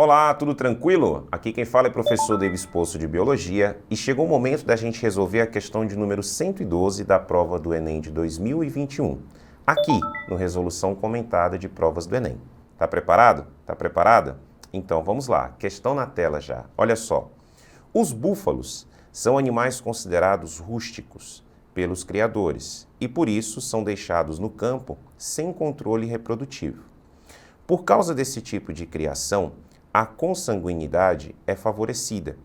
Olá, tudo tranquilo? Aqui quem fala é o professor Davis Poço de Biologia e chegou o momento da gente resolver a questão de número 112 da prova do Enem de 2021, aqui no Resolução Comentada de Provas do Enem. Tá preparado? Tá preparada? Então vamos lá, questão na tela já. Olha só, os búfalos são animais considerados rústicos pelos criadores e por isso são deixados no campo sem controle reprodutivo. Por causa desse tipo de criação, a consanguinidade é favorecida,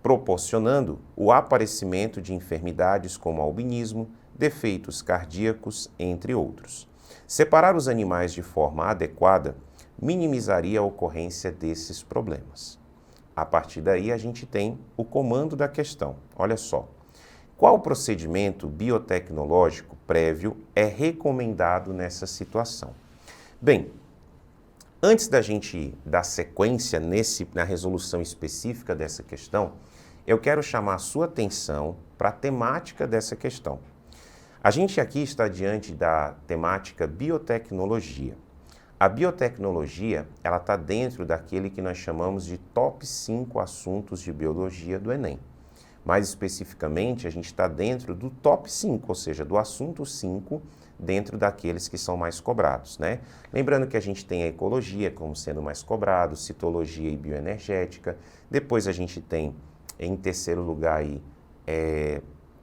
proporcionando o aparecimento de enfermidades como albinismo, defeitos cardíacos, entre outros. Separar os animais de forma adequada minimizaria a ocorrência desses problemas. A partir daí, a gente tem o comando da questão. Olha só. Qual procedimento biotecnológico prévio é recomendado nessa situação? Bem, antes da gente dar sequência na resolução específica dessa questão, eu quero chamar a sua atenção para a temática dessa questão. A gente aqui está diante da temática biotecnologia. A biotecnologia, ela está dentro daquele que nós chamamos de top 5 assuntos de biologia do Enem. Mais especificamente, a gente está dentro do top 5, ou seja, do assunto 5, dentro daqueles que são mais cobrados, né? Lembrando que a gente tem a ecologia como sendo mais cobrado, citologia e bioenergética. Depois a gente tem, em terceiro lugar, aí,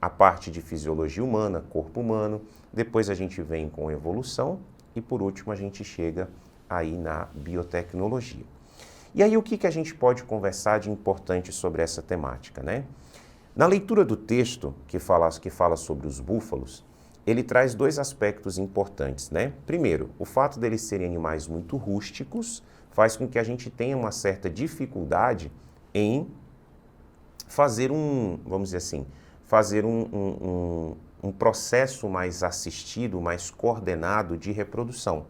a parte de fisiologia humana, corpo humano. Depois a gente vem com evolução e, por último, a gente chega aí na biotecnologia. E aí, o que a gente pode conversar de importante sobre essa temática, né? Na leitura do texto que fala sobre os búfalos, ele traz dois aspectos importantes, né? Primeiro, o fato deles serem animais muito rústicos faz com que a gente tenha uma certa dificuldade em fazer vamos dizer assim, fazer um processo mais assistido, mais coordenado de reprodução.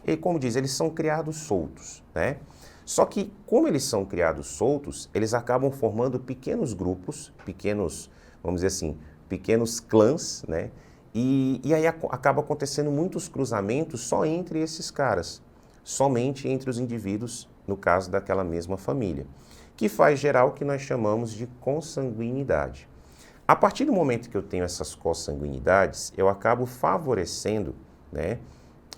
E, como diz, eles são criados soltos, né? Só que, como eles são criados soltos, eles acabam formando pequenos grupos, vamos dizer assim, pequenos clãs, né? E aí acaba acontecendo muitos cruzamentos só entre esses caras, somente entre os indivíduos, no caso daquela mesma família, que faz gerar o que nós chamamos de consanguinidade. A partir do momento que eu tenho essas consanguinidades, eu acabo favorecendo, né,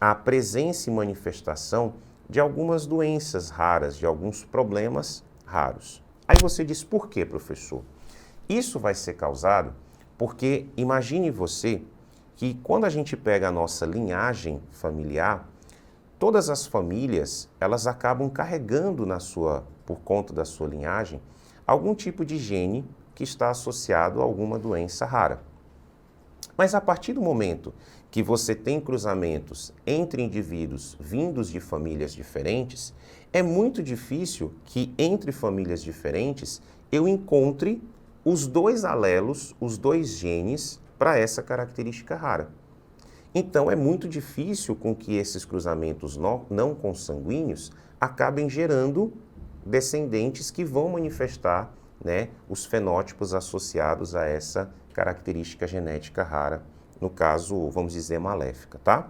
a presença e manifestação de algumas doenças raras, de alguns problemas raros. Aí você diz, por quê, professor? Isso vai ser causado porque, imagine você, que quando a gente pega a nossa linhagem familiar, todas as famílias, elas acabam carregando por conta da sua linhagem, algum tipo de gene que está associado a alguma doença rara. Mas a partir do momento que você tem cruzamentos entre indivíduos vindos de famílias diferentes, é muito difícil que entre famílias diferentes eu encontre os dois alelos, os dois genes para essa característica rara. Então é muito difícil com que esses cruzamentos não consanguíneos acabem gerando descendentes que vão manifestar, né, os fenótipos associados a essa característica genética rara, no caso, vamos dizer, maléfica, tá?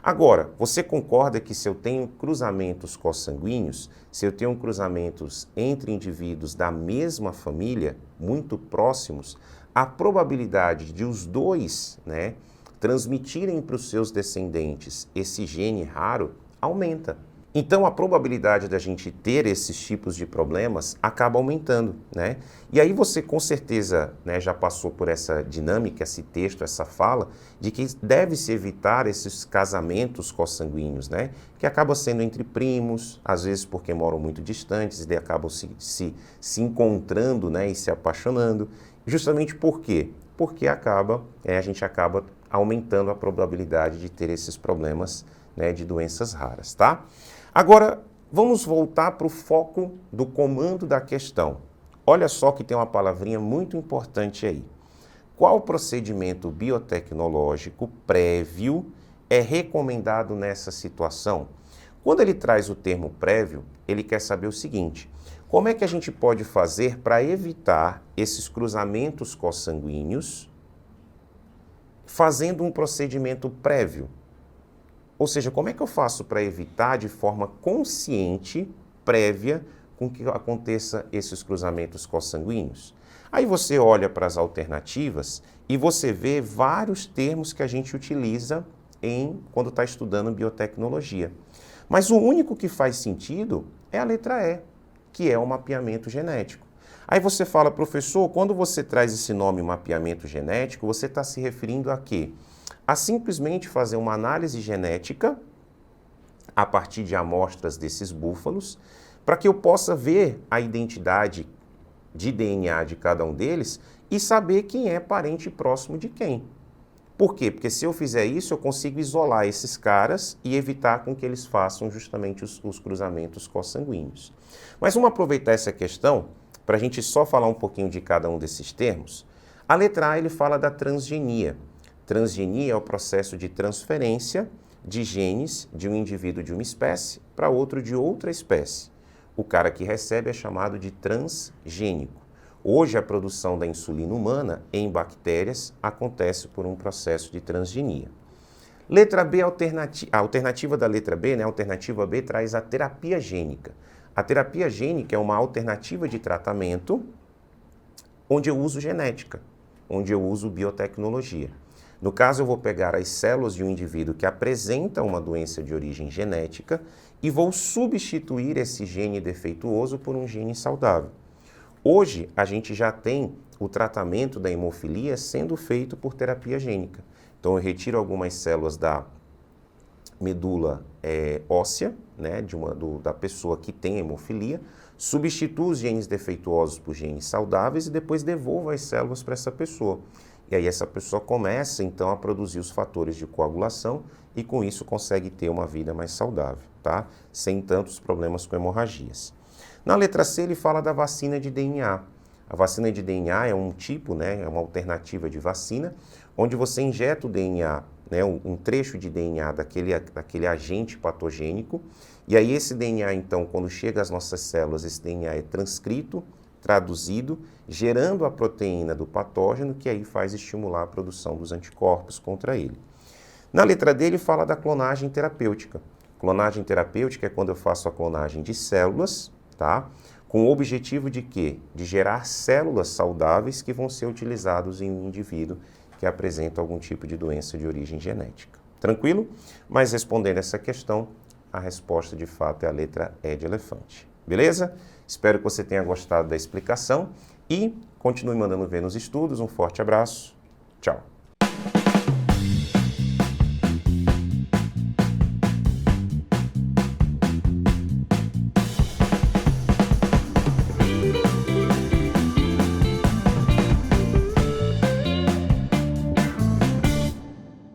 Agora, você concorda que se eu tenho cruzamentos consanguíneos, se eu tenho cruzamentos entre indivíduos da mesma família, muito próximos, a probabilidade de os dois, né, transmitirem para os seus descendentes esse gene raro aumenta. Então, a probabilidade da gente ter esses tipos de problemas acaba aumentando, né? E aí você, com certeza, né, já passou por essa dinâmica, esse texto, essa fala, de que deve-se evitar esses casamentos consanguíneos, né? Que acabam sendo entre primos, às vezes porque moram muito distantes e acabam se encontrando, né, e se apaixonando. Justamente por quê? Porque a gente acaba aumentando a probabilidade de ter esses problemas, né, de doenças raras, tá? Agora, vamos voltar para o foco do comando da questão. Olha só que tem uma palavrinha muito importante aí. Qual procedimento biotecnológico prévio é recomendado nessa situação? Quando ele traz o termo prévio, ele quer saber o seguinte: como é que a gente pode fazer para evitar esses cruzamentos consanguíneos fazendo um procedimento prévio? Ou seja, como é que eu faço para evitar de forma consciente, prévia, com que aconteça esses cruzamentos consanguíneos? Aí você olha para as alternativas e você vê vários termos que a gente utiliza quando está estudando biotecnologia. Mas o único que faz sentido é a letra E, que é o mapeamento genético. Aí você fala, professor, quando você traz esse nome mapeamento genético, você está se referindo a quê? A simplesmente fazer uma análise genética a partir de amostras desses búfalos, para que eu possa ver a identidade de DNA de cada um deles e saber quem é parente próximo de quem. Por quê? Porque se eu fizer isso, eu consigo isolar esses caras e evitar com que eles façam justamente os cruzamentos consanguíneos. Mas vamos aproveitar essa questão para a gente só falar um pouquinho de cada um desses termos. A letra A, ele fala da transgenia. Transgenia é o processo de transferência de genes de um indivíduo de uma espécie para outro de outra espécie. O cara que recebe é chamado de transgênico. Hoje, a produção da insulina humana em bactérias acontece por um processo de transgenia. Letra B, a alternativa da letra B, né? A alternativa B traz a terapia gênica. A terapia gênica é uma alternativa de tratamento onde eu uso genética, onde eu uso biotecnologia. No caso, eu vou pegar as células de um indivíduo que apresenta uma doença de origem genética e vou substituir esse gene defeituoso por um gene saudável. Hoje, a gente já tem o tratamento da hemofilia sendo feito por terapia gênica. Então, eu retiro algumas células da medula óssea, né, da pessoa que tem hemofilia, substituo os genes defeituosos por genes saudáveis e depois devolvo as células para essa pessoa. E aí essa pessoa começa, então, a produzir os fatores de coagulação e, com isso, consegue ter uma vida mais saudável, tá? Sem tantos problemas com hemorragias. Na letra C, ele fala da vacina de DNA. A vacina de DNA é um tipo, né, é uma alternativa de vacina, onde você injeta o DNA, né, um trecho de DNA daquele agente patogênico, e aí esse DNA, então, quando chega às nossas células, esse DNA é transcrito, traduzido, gerando a proteína do patógeno, que aí faz estimular a produção dos anticorpos contra ele. Na letra D, ele fala da clonagem terapêutica. Clonagem terapêutica é quando eu faço a clonagem de células, tá? Com o objetivo de quê? De gerar células saudáveis que vão ser utilizadas em um indivíduo que apresenta algum tipo de doença de origem genética. Tranquilo? Mas respondendo essa questão, a resposta de fato é a letra E de elefante. Beleza? Espero que você tenha gostado da explicação e continue mandando ver nos estudos. Um forte abraço. Tchau.